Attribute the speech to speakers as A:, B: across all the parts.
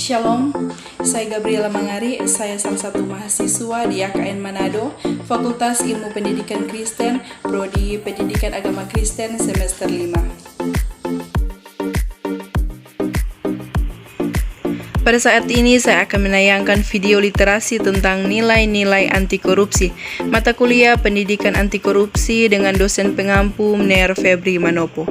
A: Shalom, saya Gabriela Mangari, saya salah satu mahasiswa di AKN Manado, Fakultas Ilmu Pendidikan Kristen, Prodi Pendidikan Agama Kristen semester 5. Pada saat ini saya akan menayangkan video literasi tentang nilai-nilai anti korupsi, mata kuliah pendidikan anti korupsi dengan dosen pengampu Mner Febri Manopo.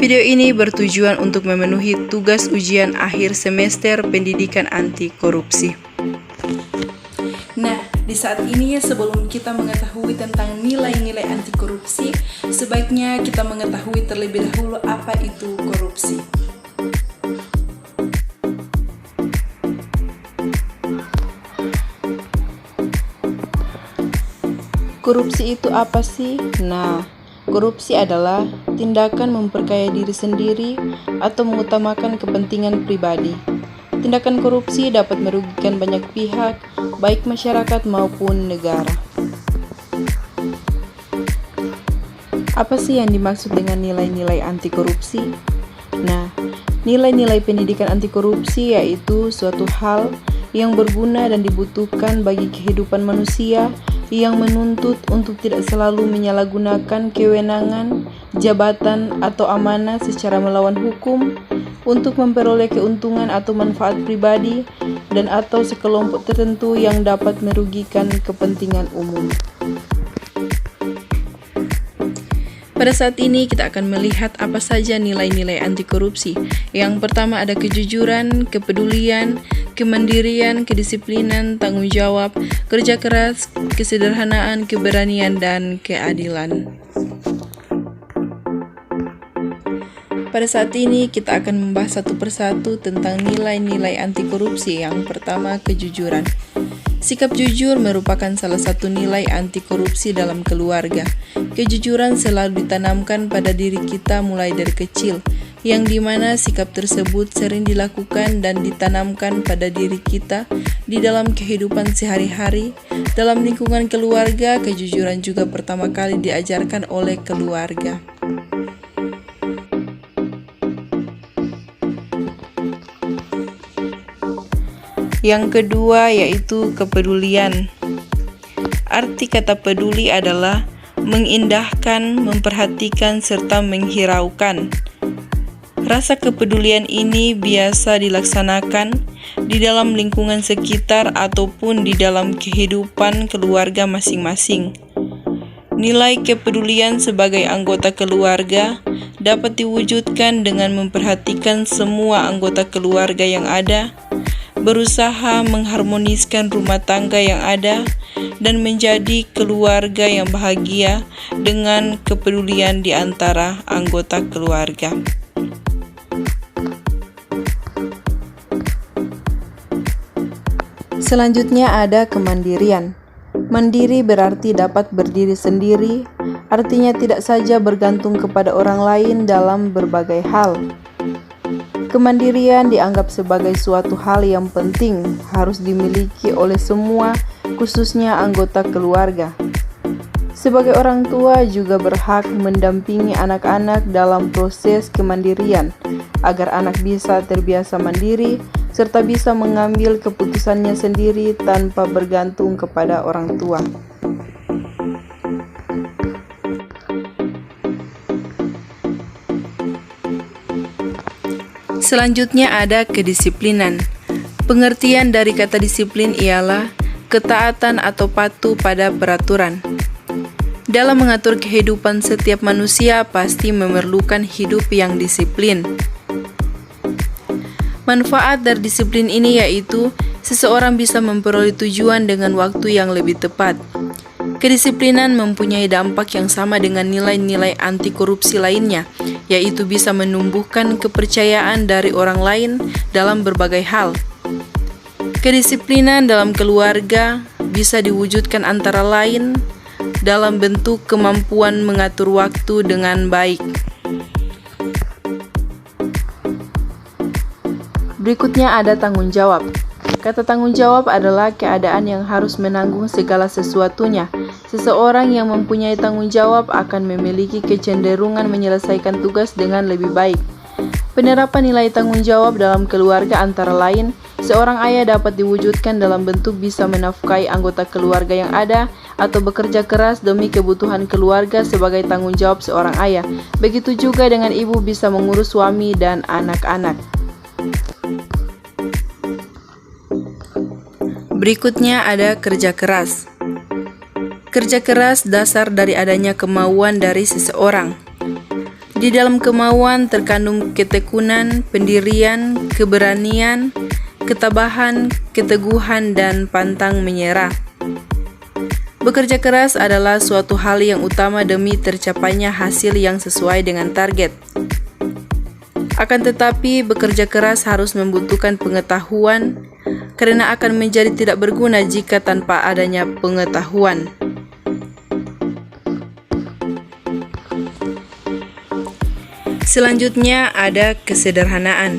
A: Video ini bertujuan untuk memenuhi tugas ujian akhir semester pendidikan anti korupsi. Nah, di saat ini sebelum kita mengetahui tentang nilai-nilai anti korupsi, sebaiknya kita mengetahui terlebih dahulu apa itu korupsi. Korupsi itu apa sih? Nah, korupsi adalah tindakan memperkaya diri sendiri atau mengutamakan kepentingan pribadi. Tindakan korupsi dapat merugikan banyak pihak, baik masyarakat maupun negara. Apa sih yang dimaksud dengan nilai-nilai anti korupsi? Nah, nilai-nilai pendidikan anti korupsi yaitu suatu hal yang berguna dan dibutuhkan bagi kehidupan manusia yang menuntut untuk tidak selalu menyalahgunakan kewenangan, jabatan, atau amanah secara melawan hukum untuk memperoleh keuntungan atau manfaat pribadi dan atau sekelompok tertentu yang dapat merugikan kepentingan umum. Pada saat ini kita akan melihat apa saja nilai-nilai anti korupsi. Yang pertama ada kejujuran, kepedulian, kemandirian, kedisiplinan, tanggung jawab, kerja keras, kesederhanaan, keberanian, dan keadilan. Pada saat ini kita akan membahas satu persatu tentang nilai-nilai anti korupsi. Yang pertama, kejujuran. Sikap jujur merupakan salah satu nilai anti korupsi dalam keluarga. Kejujuran selalu ditanamkan pada diri kita mulai dari kecil, yang dimana sikap tersebut sering dilakukan dan ditanamkan pada diri kita di dalam kehidupan sehari-hari. Dalam lingkungan keluarga, kejujuran juga pertama kali diajarkan oleh keluarga. Yang kedua yaitu kepedulian. Arti kata peduli adalah mengindahkan, memperhatikan, serta menghiraukan. Rasa kepedulian ini biasa dilaksanakan di dalam lingkungan sekitar ataupun di dalam kehidupan keluarga masing-masing. Nilai kepedulian sebagai anggota keluarga dapat diwujudkan dengan memperhatikan semua anggota keluarga yang ada, berusaha mengharmoniskan rumah tangga yang ada, dan menjadi keluarga yang bahagia dengan kepedulian di antara anggota keluarga. Selanjutnya ada kemandirian. Mandiri berarti dapat berdiri sendiri, artinya tidak saja bergantung kepada orang lain dalam berbagai hal. Kemandirian dianggap sebagai suatu hal yang penting, harus dimiliki oleh semua, khususnya anggota keluarga. Sebagai orang tua juga berhak mendampingi anak-anak dalam proses kemandirian, agar anak bisa terbiasa mandiri, serta bisa mengambil keputusannya sendiri tanpa bergantung kepada orang tua. Selanjutnya ada kedisiplinan. Pengertian dari kata disiplin ialah ketaatan atau patuh pada peraturan. Dalam mengatur kehidupan setiap manusia pasti memerlukan hidup yang disiplin. Manfaat dari disiplin ini yaitu seseorang bisa memperoleh tujuan dengan waktu yang lebih tepat. Kedisiplinan mempunyai dampak yang sama dengan nilai-nilai anti korupsi lainnya, yaitu bisa menumbuhkan kepercayaan dari orang lain dalam berbagai hal. Kedisiplinan dalam keluarga bisa diwujudkan antara lain dalam bentuk kemampuan mengatur waktu dengan baik. Berikutnya ada tanggung jawab. Kata tanggung jawab adalah keadaan yang harus menanggung segala sesuatunya. Seseorang yang mempunyai tanggung jawab akan memiliki kecenderungan menyelesaikan tugas dengan lebih baik. Penerapan nilai tanggung jawab dalam keluarga antara lain Seorang ayah dapat diwujudkan dalam bentuk bisa menafkahi anggota keluarga yang ada atau bekerja keras demi kebutuhan keluarga sebagai tanggung jawab seorang ayah. Begitu juga dengan ibu bisa mengurus suami dan anak-anak. Berikutnya ada kerja keras. Kerja keras dasar dari adanya kemauan dari seseorang. Di dalam kemauan terkandung ketekunan, pendirian, keberanian, ketabahan, keteguhan, dan pantang menyerah. Bekerja keras adalah suatu hal yang utama demi tercapainya hasil yang sesuai dengan target. Akan tetapi, bekerja keras harus membutuhkan pengetahuan, karena akan menjadi tidak berguna jika tanpa adanya pengetahuan. Selanjutnya ada kesederhanaan.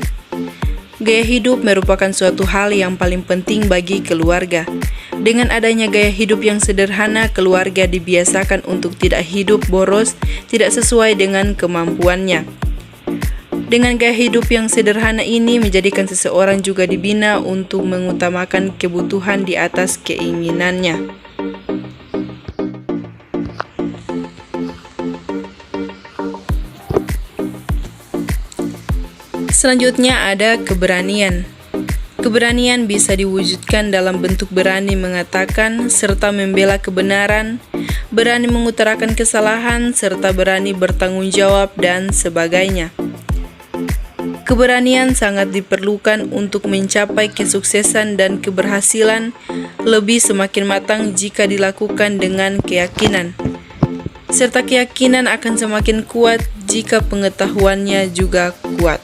A: Gaya hidup merupakan suatu hal yang paling penting bagi keluarga. Dengan adanya gaya hidup yang sederhana, keluarga dibiasakan untuk tidak hidup boros, tidak sesuai dengan kemampuannya. Dengan gaya hidup yang sederhana ini menjadikan seseorang juga dibina untuk mengutamakan kebutuhan di atas keinginannya. Selanjutnya ada keberanian. Keberanian bisa diwujudkan dalam bentuk berani mengatakan serta membela kebenaran, berani mengutarakan kesalahan, serta berani bertanggung jawab dan sebagainya. Keberanian sangat diperlukan untuk mencapai kesuksesan dan keberhasilan, lebih semakin matang jika dilakukan dengan keyakinan. Serta keyakinan akan semakin kuat jika pengetahuannya juga kuat.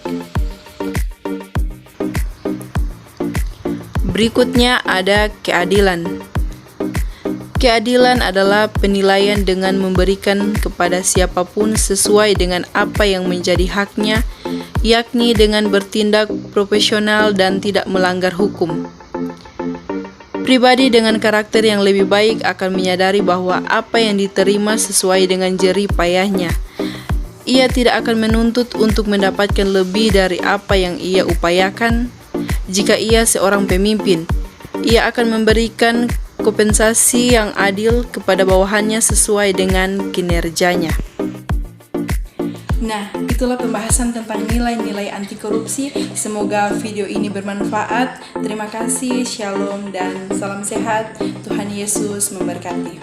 A: Berikutnya ada keadilan. Keadilan adalah penilaian dengan memberikan kepada siapapun sesuai dengan apa yang menjadi haknya, yakni dengan bertindak profesional dan tidak melanggar hukum. Pribadi dengan karakter yang lebih baik akan menyadari bahwa apa yang diterima sesuai dengan jerih payahnya. Ia tidak akan menuntut untuk mendapatkan lebih dari apa yang ia upayakan. Jika ia seorang pemimpin, ia akan memberikan kompensasi yang adil kepada bawahannya sesuai dengan kinerjanya. Nah, itulah pembahasan tentang nilai-nilai anti korupsi. Semoga video ini bermanfaat. Terima kasih, shalom, dan salam sehat. Tuhan Yesus memberkati.